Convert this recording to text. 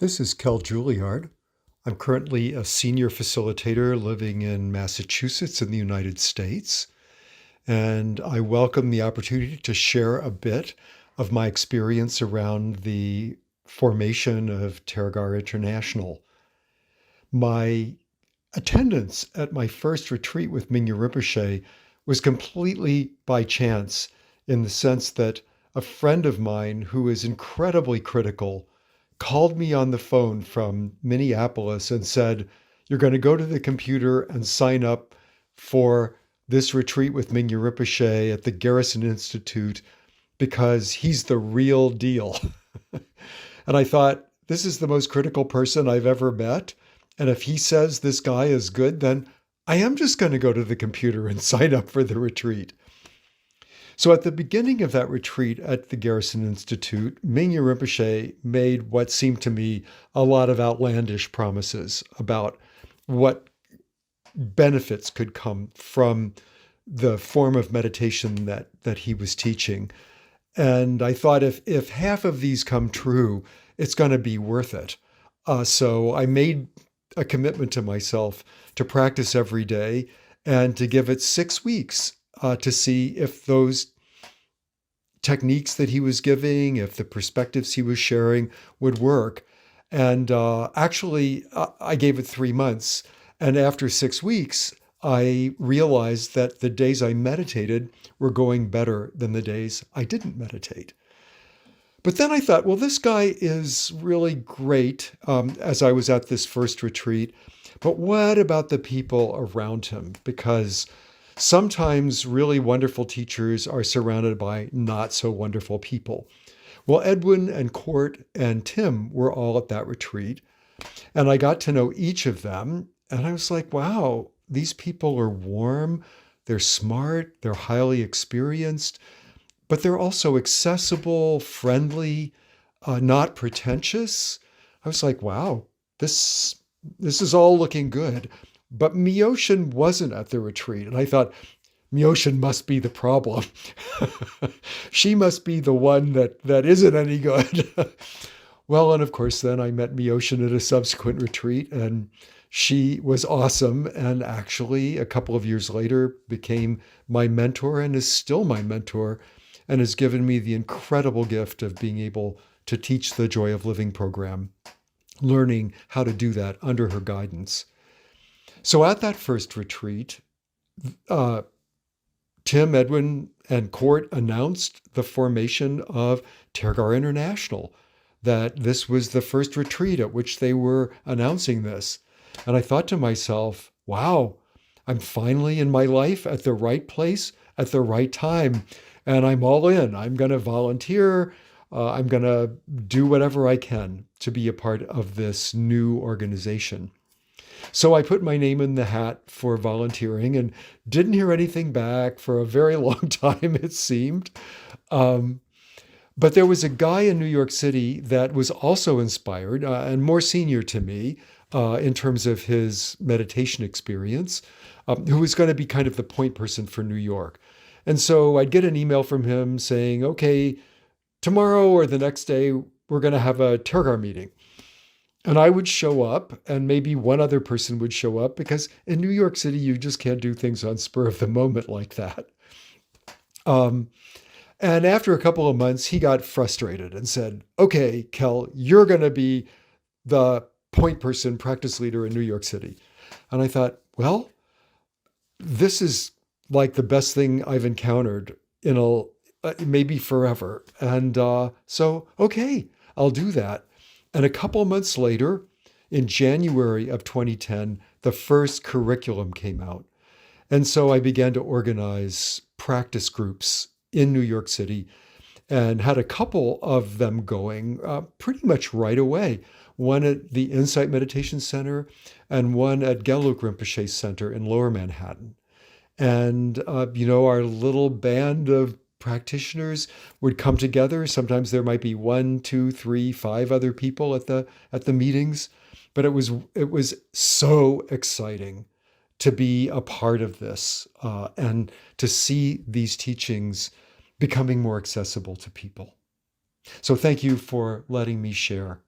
This is Kell Julliard. I'm currently a senior facilitator living in Massachusetts in the United States, and I welcome the opportunity to share a bit of my experience around the formation of Tergar International. My attendance at my first retreat with Mingyur Rinpoche was completely by chance, in the sense that a friend of mine who is incredibly critical called me on the phone from Minneapolis and said, "You're going to go to the computer and sign up for this retreat with Mingyur Rinpoche at the Garrison Institute because he's the real deal." And I thought, this is the most critical person I've ever met. And if he says this guy is good, then I am just going to go to the computer and sign up for the retreat. So at the beginning of that retreat at the Garrison Institute, Mingyur Rinpoche made what seemed to me a lot of outlandish promises about what benefits could come from the form of meditation that he was teaching. And I thought, if half of these come true, it's going to be worth it. So I made a commitment to myself to practice every day and to give it 6 weeks to see if those techniques that he was giving, if the perspectives he was sharing would work. And actually, I gave it 3 months. And after 6 weeks, I realized that the days I meditated were going better than the days I didn't meditate. But then I thought, well, this guy is really great, as I was at this first retreat. But what about the people around him? Because sometimes really wonderful teachers are surrounded by not so wonderful people. Well, Edwin and Court and Tim were all at that retreat, and I got to know each of them. And I was like, wow, these people are warm, they're smart, they're highly experienced, but they're also accessible, friendly, not pretentious. I was like, wow, this is all looking good. But Myoshin wasn't at the retreat. And I thought, Myoshin must be the problem. She must be the one that isn't any good. Well, and of course, then I met Myoshin at a subsequent retreat, and she was awesome. And actually, a couple of years later, became my mentor and is still my mentor, and has given me the incredible gift of being able to teach the Joy of Living program, learning how to do that under her guidance. So at that first retreat, Tim, Edwin, and Court announced the formation of Tergar International, that this was the first retreat at which they were announcing this. And I thought to myself, wow, I'm finally in my life at the right place at the right time. And I'm all in. I'm going to volunteer. I'm going to do whatever I can to be a part of this new organization. So I put my name in the hat for volunteering and didn't hear anything back for a very long time, it seemed. But there was a guy in New York City that was also inspired and more senior to me in terms of his meditation experience, who was going to be kind of the point person for New York. And so I'd get an email from him saying, okay, tomorrow or the next day, we're going to have a Tergar meeting. And I would show up, and maybe one other person would show up, because in New York City, you just can't do things on spur of the moment like that. And after a couple of months, he got frustrated and said, okay, Kell, you're going to be the point person, practice leader in New York City. And I thought, well, this is like the best thing I've encountered in maybe forever. And so, okay, I'll do that. And a couple months later, in January of 2010, the first curriculum came out. And so I began to organize practice groups in New York City and had a couple of them going pretty much right away. One at the Insight Meditation Center and one at Geluk Rinpoche Center in Lower Manhattan. And, our little band of practitioners would come together. Sometimes there might be 1, 2, 3, 5 other people at the meetings, but it was so exciting to be a part of this and to see these teachings becoming more accessible to people. So thank you for letting me share.